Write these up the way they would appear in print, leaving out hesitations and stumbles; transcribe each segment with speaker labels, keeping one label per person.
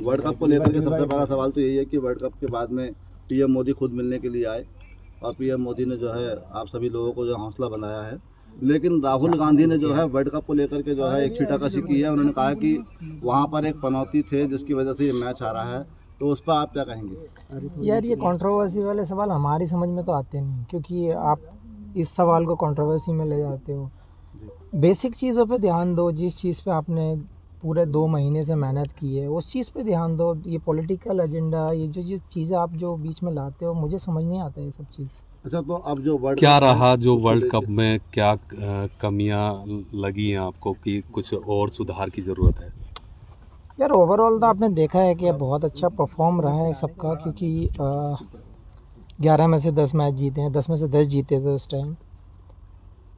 Speaker 1: World cup को लेकर के सबसे बड़ा सवाल तो यही है कि वर्ल्ड कप के बाद में पीएम मोदी खुद मिलने के लिए आए और पीएम मोदी ने जो है आप सभी लोगों को जो हौसला बनाया है, लेकिन राहुल गांधी ने जो है वर्ल्ड कप को लेकर के जो है एक छीटाकशी की है। उन्होंने कहा कि वहां पर एक पनौती थे जिसकी वजह से ये मैच आ रहा है, तो उस पर आप क्या कहेंगे?
Speaker 2: यार ये कंट्रोवर्सी वाले सवाल हमारी समझ में तो आते नहीं, क्योंकि आप इस सवाल को कंट्रोवर्सी में ले जाते हो। बेसिक चीज़ों पे ध्यान दो, जिस चीज़ पे आपने पूरे 2 महीने से मेहनत की है उस चीज़ पे ध्यान दो। ये पॉलिटिकल एजेंडा, ये जो चीज़ें आप जो बीच में लाते हो, मुझे समझ नहीं आता ये सब चीज़।
Speaker 1: अच्छा, तो अब जो वर्ल्ड
Speaker 3: क्या
Speaker 1: कप
Speaker 3: रहा जो वर्ल्ड कप में क्या कमियां लगी हैं आपको कि कुछ और सुधार की ज़रूरत है?
Speaker 2: यार ओवरऑल तो आपने देखा है कि बहुत अच्छा परफॉर्म रहा है सबका, क्योंकि 11 में से 10 मैच जीते हैं, 10 में से 10 जीते थे उस टाइम।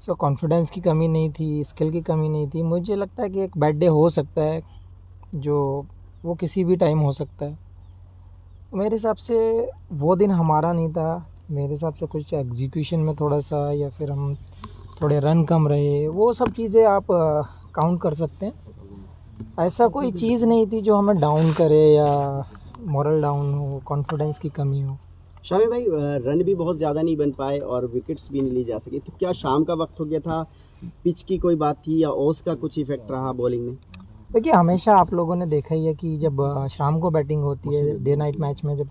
Speaker 2: सो कॉन्फिडेंस की कमी नहीं थी, स्किल की कमी नहीं थी। मुझे लगता है कि एक बैड डे हो सकता है, जो वो किसी भी टाइम हो सकता है। मेरे हिसाब से वो दिन हमारा नहीं था। मेरे हिसाब से कुछ एग्जीक्यूशन में थोड़ा सा, या फिर हम थोड़े रन कम रहे, वो सब चीज़ें आप काउंट कर सकते हैं। ऐसा कोई चीज़ नहीं थी जो हमें डाउन करे या मोरल डाउन हो, कॉन्फिडेंस की कमी हो।
Speaker 4: शामी भाई, रन भी बहुत ज़्यादा नहीं बन पाए और विकेट्स भी नहीं ली जा सकी, तो क्या शाम का वक्त हो गया था, पिच की कोई बात थी, या ओस का कुछ इफेक्ट रहा बॉलिंग में?
Speaker 2: देखिए, हमेशा आप लोगों ने देखा ही है कि जब शाम को बैटिंग होती है, डे नाइट मैच में जब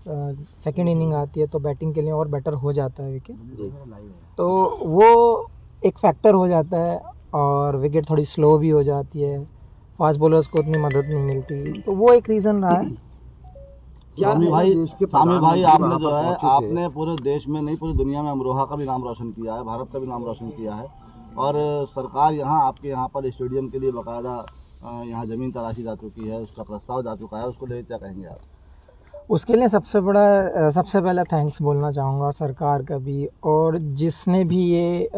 Speaker 2: सेकेंड इनिंग आती है, तो बैटिंग के लिए और बेटर हो जाता है विकेट। तो वो एक फैक्टर हो जाता है, और विकेट थोड़ी स्लो भी हो जाती है, फास्ट बॉलर्स को उतनी मदद नहीं मिलती, तो वो एक रीज़न रहा है।
Speaker 1: स्वामी भाई आपने जो है आपने पूरे देश में नहीं पूरी दुनिया में अमरोहा का भी नाम रोशन किया है, भारत का भी नाम रोशन किया है, और सरकार यहाँ आपके यहाँ पर स्टेडियम के लिए बाकायदा यहाँ ज़मीन तलाशी जा चुकी है, उसका प्रस्ताव जा चुका है, उसको लेकर क्या कहेंगे आप?
Speaker 2: उसके लिए सबसे पहले थैंक्स बोलना चाहूँगा सरकार का भी, और जिसने भी ये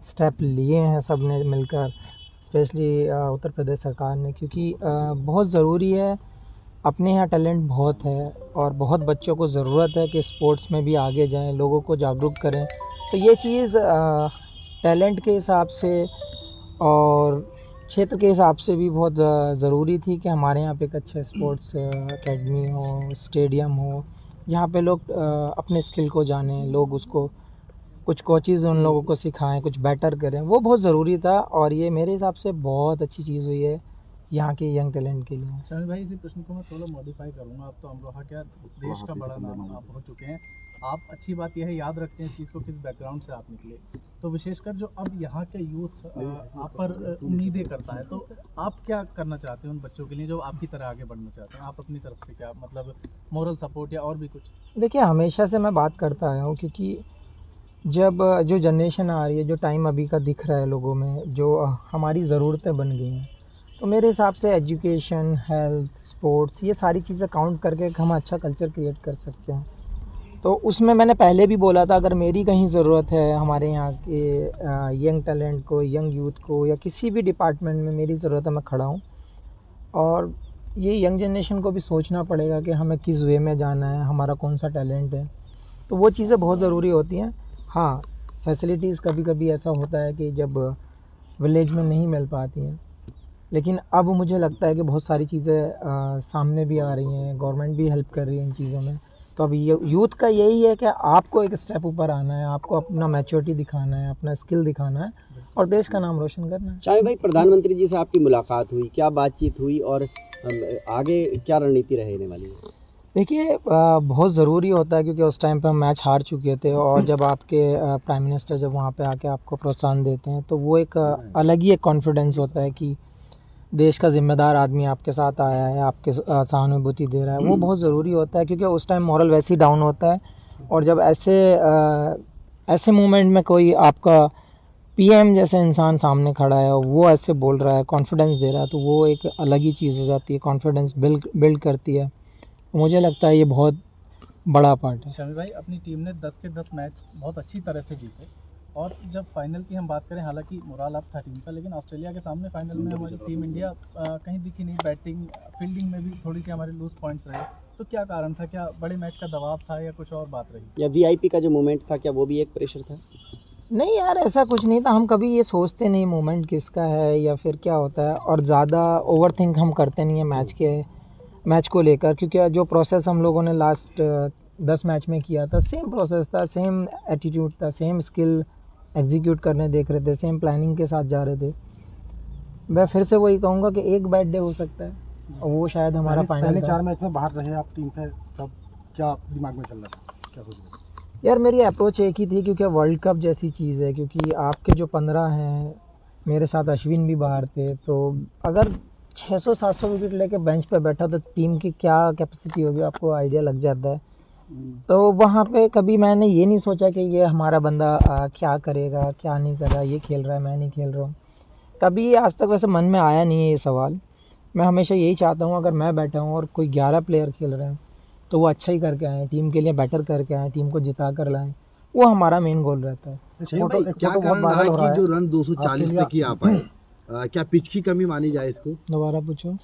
Speaker 2: स्टेप लिए हैं सब ने मिलकर, स्पेशली उत्तर प्रदेश सरकार ने, क्योंकि बहुत ज़रूरी है। अपने यहाँ टैलेंट बहुत है और बहुत बच्चों को ज़रूरत है कि स्पोर्ट्स में भी आगे जाएं, लोगों को जागरूक करें। तो ये चीज़ टैलेंट के हिसाब से और क्षेत्र के हिसाब से भी बहुत ज़रूरी थी कि हमारे यहाँ पे एक अच्छा स्पोर्ट्स एकेडमी हो, स्टेडियम हो, जहाँ पे लोग अपने स्किल को जानें, लोग उसको कुछ कोचेज़ उन लोगों को सिखाएं, कुछ बेटर करें। वो बहुत ज़रूरी था, और ये मेरे हिसाब से बहुत अच्छी चीज़ हुई है यहाँ के यंग टैलेंट के लिए।
Speaker 5: शामिल भाई, इसी प्रश्न को मैं थोड़ा मॉडिफाई करूँगा। आप तो अमरोहा क्या देश का बड़ा नाम आप हो चुके हैं, आप अच्छी बात यह है याद रखते हैं इस चीज़ को, किस बैकग्राउंड से आप निकले। तो विशेषकर जो अब यहाँ के यूथ आप पर उम्मीदें करता है, तो आप क्या करना चाहते हैं उन बच्चों के लिए जो आपकी तरह आगे बढ़ना चाहते हैं? आप अपनी तरफ से क्या मतलब मोरल सपोर्ट या और भी कुछ?
Speaker 2: देखिए, हमेशा से मैं बात करता आया हूँ, क्योंकि जब जो जनरेशन आ रही है, जो टाइम अभी का दिख रहा है लोगों में, जो हमारी ज़रूरतें बन गई हैं, तो मेरे हिसाब से एजुकेशन, हेल्थ, स्पोर्ट्स, ये सारी चीज़ें काउंट करके हम अच्छा कल्चर क्रिएट कर सकते हैं। तो उसमें मैंने पहले भी बोला था, अगर मेरी कहीं ज़रूरत है हमारे यहाँ के यंग टैलेंट को, यंग यूथ को, या किसी भी डिपार्टमेंट में मेरी ज़रूरत है, मैं खड़ा हूँ। और ये यंग जनरेशन को भी सोचना पड़ेगा कि हमें किस वे में जाना है, हमारा कौन सा टैलेंट है। तो वो चीज़ें बहुत ज़रूरी होती हैं। हाँ, फैसिलिटीज़ कभी कभी ऐसा होता है कि जब विलेज में नहीं मिल पाती हैं, लेकिन अब मुझे लगता है कि बहुत सारी चीज़ें सामने भी आ रही हैं, गवर्नमेंट भी हेल्प कर रही है इन चीज़ों में। तो अब यूथ का यही है कि आपको एक स्टेप ऊपर आना है, आपको अपना मैच्योरिटी दिखाना है, अपना स्किल दिखाना है, और देश का नाम रोशन करना है।
Speaker 4: शामी भाई, प्रधानमंत्री जी से आपकी मुलाकात हुई, क्या बातचीत हुई, और आगे क्या रणनीति रहने वाली है?
Speaker 2: देखिए, बहुत ज़रूरी होता है, क्योंकि उस टाइम पे हम मैच हार चुके थे, और जब आपके प्राइम मिनिस्टर जब वहाँ पे आके आपको प्रोत्साहन देते हैं, तो वो एक अलग ही एक कॉन्फिडेंस होता है कि देश का ज़िम्मेदार आदमी आपके साथ आया है, आपके सहानुभूति दे रहा है। वो बहुत ज़रूरी होता है, क्योंकि उस टाइम मॉरल वैसे ही डाउन होता है, और जब ऐसे मोमेंट में कोई आपका पीएम जैसे इंसान सामने खड़ा है और वो ऐसे बोल रहा है, कॉन्फिडेंस दे रहा है, तो वो एक अलग ही चीज़ हो जाती है, कॉन्फिडेंस बिल्ड करती है। मुझे लगता है ये बहुत बड़ा पार्ट है।
Speaker 5: शामी भाई, अपनी टीम ने 10 के 10 मैच बहुत अच्छी तरह से जीते, और जब फाइनल की हम बात करें, हालांकि मोरल अप था टीम का, लेकिन ऑस्ट्रेलिया के सामने फाइनल में हमारी टीम इंडिया कहीं दिखी नहीं। बैटिंग, फील्डिंग में भी थोड़ी सी हमारे लूज पॉइंट्स रहे। तो क्या कारण था? क्या बड़े मैच का दबाव था, या कुछ और बात रही?
Speaker 4: या वीआईपी का जो मोमेंट था, क्या वो भी एक प्रेशर था?
Speaker 2: नहीं यार, ऐसा कुछ नहीं था। हम कभी ये सोचते नहीं मोमेंट किसका है या फिर क्या होता है, और ज़्यादा ओवर थिंक हम करते नहीं है मैच के मैच को लेकर, क्योंकि जो प्रोसेस हम लोगों ने लास्ट 10 मैच में किया था, सेम प्रोसेस था, सेम एटीट्यूड था, सेम स्किल एग्जीक्यूट करने देख रहे थे, सेम प्लानिंग के साथ जा रहे थे। मैं फिर से वही कहूँगा कि एक बैड डे हो सकता है और वो शायद हमारा फाइनल
Speaker 6: पहले
Speaker 2: था।
Speaker 6: 4 मैच में बाहर रहे आप टीम से, तब क्या दिमाग में चल रहा था, क्या सोच रहे थे?
Speaker 2: यार मेरी अप्रोच एक ही थी, क्योंकि वर्ल्ड कप जैसी चीज़ है, क्योंकि आपके जो 15 हैं, मेरे साथ अश्विन भी बाहर थे, तो अगर 600-700 विकेट लेके बेंच पे बैठा तो टीम की क्या कैपेसिटी होगी आपको आइडिया लग जाता है। तो वहाँ पे कभी मैंने ये नहीं सोचा कि ये हमारा बंदा क्या करेगा, क्या नहीं कर रहा, ये खेल रहा है, मैं नहीं खेल रहा हूँ। कभी आज तक वैसे मन में आया नहीं है ये सवाल। मैं हमेशा यही चाहता हूँ, अगर मैं बैठा हूँ और कोई 11 प्लेयर खेल रहे हैं तो वो अच्छा ही करके आएँ, टीम के लिए बेटर करके आएँ, टीम को जिता कर लाएँ, वो हमारा मेन गोल रहता है।
Speaker 1: क्या कारण रहा कि जो रन 240 पे की आ पाए? क्या पिच की कमी मानी जाए इसको?
Speaker 2: दोबारा पूछो।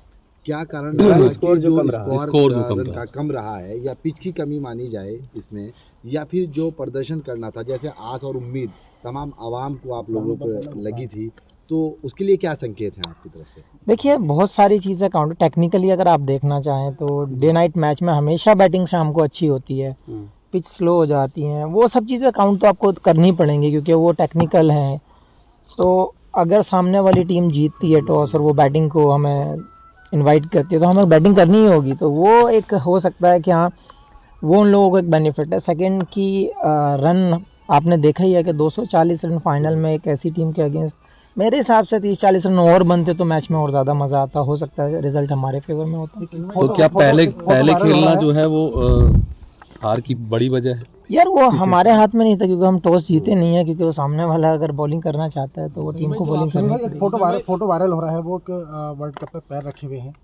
Speaker 1: क्या कारण रहा कि
Speaker 3: स्कोर जो
Speaker 1: कम रहा है, या पिच की कमी मानी जाए इसमें, या फिर जो प्रदर्शन करना था, जैसे आस और उम्मीद तमाम आवाम को आप लोगों को लगी थी, तो उसके लिए क्या संकेत हैं आपकी तरफ से?
Speaker 2: देखिए बहुत सारी चीज़ें काउंट, टेक्निकली अगर आप देखना चाहें तो डे नाइट मैच में हमेशा बैटिंग शाम को अच्छी होती है, पिच स्लो हो जाती हैं, वो सब चीज़ें काउंट तो आपको करनी पड़ेंगी क्योंकि वो टेक्निकल हैं। तो अगर सामने वाली टीम जीतती है टॉस और वो बैटिंग को हमें इनवाइट करती है तो हमें बैटिंग करनी ही होगी, तो वो एक हो सकता है कि हाँ वो उन लोगों को एक बेनिफिट है। सेकंड की रन आपने देखा ही है कि 240 रन फाइनल में एक ऐसी टीम के अगेंस्ट, मेरे हिसाब से 30-40 रन और बनते तो मैच में और ज़्यादा मज़ा आता, हो सकता है रिजल्ट हमारे फेवर में होता।
Speaker 3: तो क्या पहले खेलना जो है वो हार की बड़ी वजह है?
Speaker 2: यार वो हमारे हाथ में नहीं था क्योंकि हम टॉस जीते नहीं है, क्योंकि वो सामने वाला अगर बॉलिंग करना चाहता है तो वो टीम को बॉलिंग करनी
Speaker 6: एक फोटो वायरल हो रहा है, वो वर्ल्ड कप पे पैर रखे हुए हैं।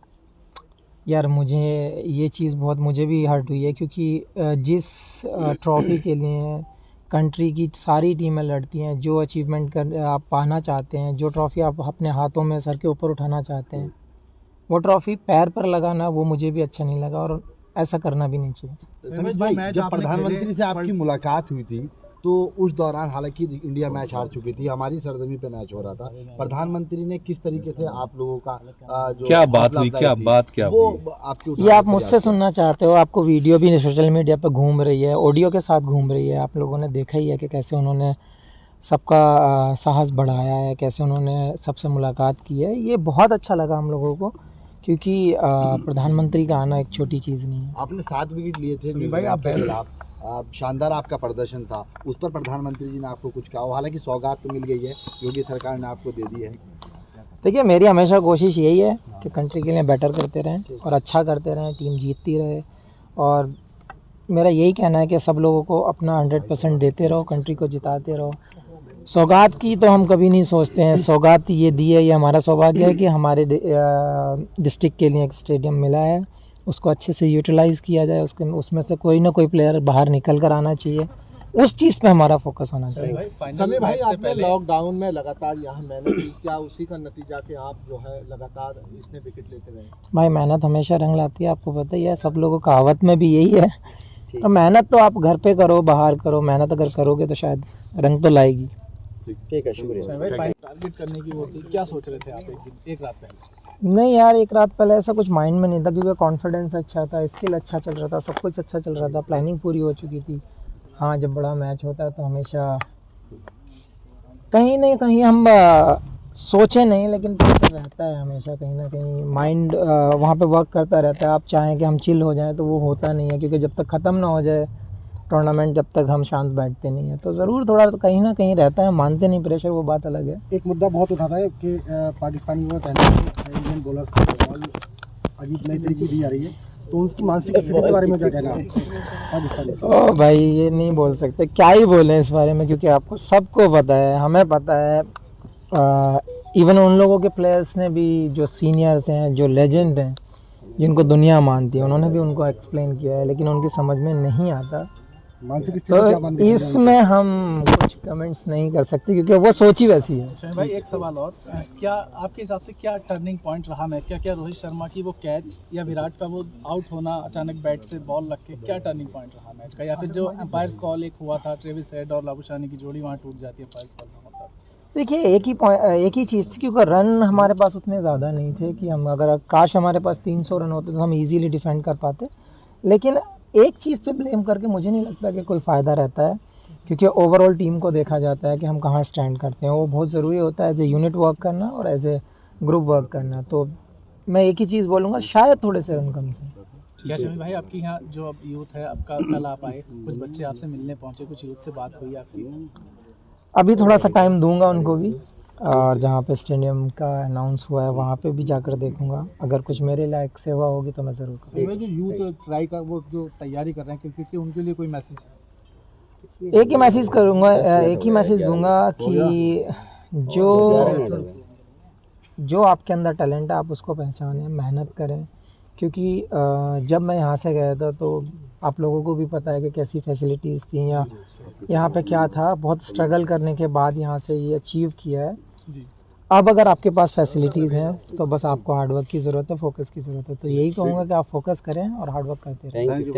Speaker 2: यार मुझे ये चीज़ बहुत मुझे भी हर्ट हुई है, क्योंकि जिस ट्रॉफी के लिए कंट्री की सारी टीमें लड़ती हैं, जो अचीवमेंट कर आप पाना चाहते हैं, जो ट्रॉफी आप अपने हाथों में सर के ऊपर उठाना चाहते हैं, वो ट्रॉफी पैर पर लगाना वो मुझे भी अच्छा नहीं लगा और ऐसा करना भी नहीं चाहिए।
Speaker 1: समीर भाई, जब प्रधानमंत्री से आपकी मुलाकात हुई थी तो उस दौरान हालांकि इंडिया मैच हार चुकी थी, हमारी सरजमी पे मैच हो रहा था, प्रधानमंत्री ने किस तरीके से आप लोगों का जो
Speaker 3: क्या बात हुई, क्या
Speaker 1: वो
Speaker 3: हुई?
Speaker 1: आपके
Speaker 2: ये आप मुझसे सुनना चाहते हो? आपको वीडियो भी सोशल मीडिया पर घूम रही है, ऑडियो के साथ घूम रही है, आप लोगों ने देखा ही है कि कैसे उन्होंने सबका साहस बढ़ाया है, कैसे उन्होंने सबसे मुलाकात की है। ये बहुत अच्छा लगा हम लोगों को, क्योंकि प्रधानमंत्री का आना एक छोटी चीज़ नहीं है।
Speaker 1: आपने 7 विकेट लिए थे भाई, आप शानदार आपका प्रदर्शन था, उस पर प्रधानमंत्री जी ने आपको कुछ कहा? हालांकि सौगात तो मिल गई है, योगी सरकार ने आपको दे दी है।
Speaker 2: देखिए मेरी हमेशा कोशिश यही है कि कंट्री के लिए बेटर करते रहें और अच्छा करते रहें, टीम जीतती रहे, और मेरा यही कहना है कि सब लोगों को अपना 100% देते रहो, कंट्री को जिताते रहो। सौगात की तो हम कभी नहीं सोचते हैं, सौगात ये दी है, ये हमारा सौभाग्य है कि हमारे डिस्ट्रिक्ट के लिए एक स्टेडियम मिला है, उसको अच्छे से यूटिलाइज़ किया जाए, उसमें से कोई ना कोई प्लेयर बाहर निकल कर आना चाहिए, उस चीज़ पे हमारा फोकस होना चाहिए।
Speaker 6: समीर भाई, आपने लॉकडाउन में लगातार यहाँ मेहनत की, क्या उसी का नतीजा कि आप जो है लगातार इतने विकेट लेते रहे?
Speaker 2: भाई मेहनत हमेशा रंग लाती है, आपको पता ही है, सब लोगों कहावत में भी यही है। तो मेहनत तो आप घर पे करो, बाहर करो, मेहनत अगर करोगे तो शायद रंग तो लाएगी।
Speaker 4: ठीक है, शुक्रिया।
Speaker 5: टारगेट करने की वो थी, क्या सोच रहे थे आप एक रात पहले?
Speaker 2: नहीं यार, एक रात पहले ऐसा कुछ माइंड में नहीं था, क्योंकि कॉन्फिडेंस अच्छा था, स्किल अच्छा चल रहा था, सब कुछ अच्छा चल रहा था, प्लानिंग पूरी हो चुकी थी। हाँ, जब बड़ा मैच होता है तो हमेशा कहीं ना कहीं हम सोचे नहीं, लेकिन प्रेशर रहता है हमेशा, कहीं ना कहीं माइंड वहाँ पे वर्क करता रहता है। आप चाहें कि हम चिल हो जाएं तो वो होता नहीं है, क्योंकि जब तक ख़त्म ना हो जाए टूर्नामेंट, जब तक हम शांत बैठते नहीं हैं, तो ज़रूर थोड़ा तो कहीं ना कहीं रहता है, मानते नहीं प्रेशर, वो बात अलग है।
Speaker 6: एक मुद्दा बहुत उठाता है कि पाकिस्तानी वो कहते हैं इंडियन बॉलर्स की बॉल अजीब नई तरीके दी जा रही है, तो उनकी मानसिक स्थिति के बारे में क्या कहना है पाकिस्तानी?
Speaker 2: ओ भाई, ये नहीं बोल सकते, क्या ही बोलें इस बारे में, क्योंकि आपको सबको पता है, हमें पता है, इवन उन लोगों के प्लेयर्स ने भी, जो सीनियर्स हैं, जो लेजेंड हैं, जिनको दुनिया मानती है, उन्होंने भी उनको एक्सप्लेन किया है, लेकिन उनकी समझ में नहीं आता। तो इसमें हम कुछ कमेंट्स नहीं कर सकते, क्योंकि वो सोच ही वैसी है।
Speaker 5: शमी भाई, एक सवाल और, क्या आपके हिसाब से क्या टर्निंग पॉइंट रहा मैच का? क्या रोहित शर्मा की वो कैच या विराट का वो आउट होना अचानक बैट से बॉल लग के, क्या टर्निंग पॉइंट रहा मैच का? या फिर जो एम्पायर्स कॉल एक हुआ था, ट्रेविस हेड और लाबुशानी की जोड़ी वहाँ टूट जाती है एम्पायर्स कॉल का मतलब?
Speaker 2: देखिए एक ही चीज़ थी, क्योंकि रन हमारे पास उतने ज़्यादा नहीं थे कि हम, अगर काश हमारे पास 300 रन होते तो हम इजीली डिफेंड कर पाते। लेकिन एक चीज़ पे ब्लेम करके मुझे नहीं लगता कि कोई फ़ायदा रहता है, क्योंकि ओवरऑल टीम को देखा जाता है कि हम कहाँ स्टैंड करते हैं। वो बहुत ज़रूरी होता है एज ए यूनिट वर्क करना और एज ए ग्रुप वर्क करना। तो मैं एक ही चीज़ बोलूँगा, शायद थोड़े से रन कम थे।
Speaker 5: क्या शमी भाई, आपकी यहाँ जो अब यूथ है आपका, कल आप आए, कुछ बच्चे आपसे मिलने पहुँचे, कुछ यूथ से बात हुई आपकी?
Speaker 2: अभी थोड़ा सा टाइम दूंगा उनको भी, और जहाँ पे स्टेडियम का अनाउंस हुआ है वहाँ पे भी जाकर देखूंगा। अगर कुछ मेरे लायक सेवा होगी तो मैं ज़रूर करूँगा।
Speaker 6: जो यूथ ट्राई कर वो जो तैयारी कर रहे हैं क्योंकि उनके लिए कोई मैसेज
Speaker 2: एक ही मैसेज करूँगा, एक ही मैसेज दूंगा कि जो आपके अंदर टैलेंट है आप उसको पहचानें, मेहनत करें। क्योंकि जब मैं यहाँ से गया था तो आप लोगों को भी पता है कि कैसी फैसिलिटीज़ थी या यहाँ पे क्या था। बहुत स्ट्रगल करने के बाद यहाँ से ये अचीव किया है। अब अगर आपके पास फैसिलिटीज़ हैं तो बस आपको हार्डवर्क की ज़रूरत है, फोकस की ज़रूरत है। तो यही कहूँगा कि आप फोकस करें और हार्डवर्क करते रहें।
Speaker 4: Thank you.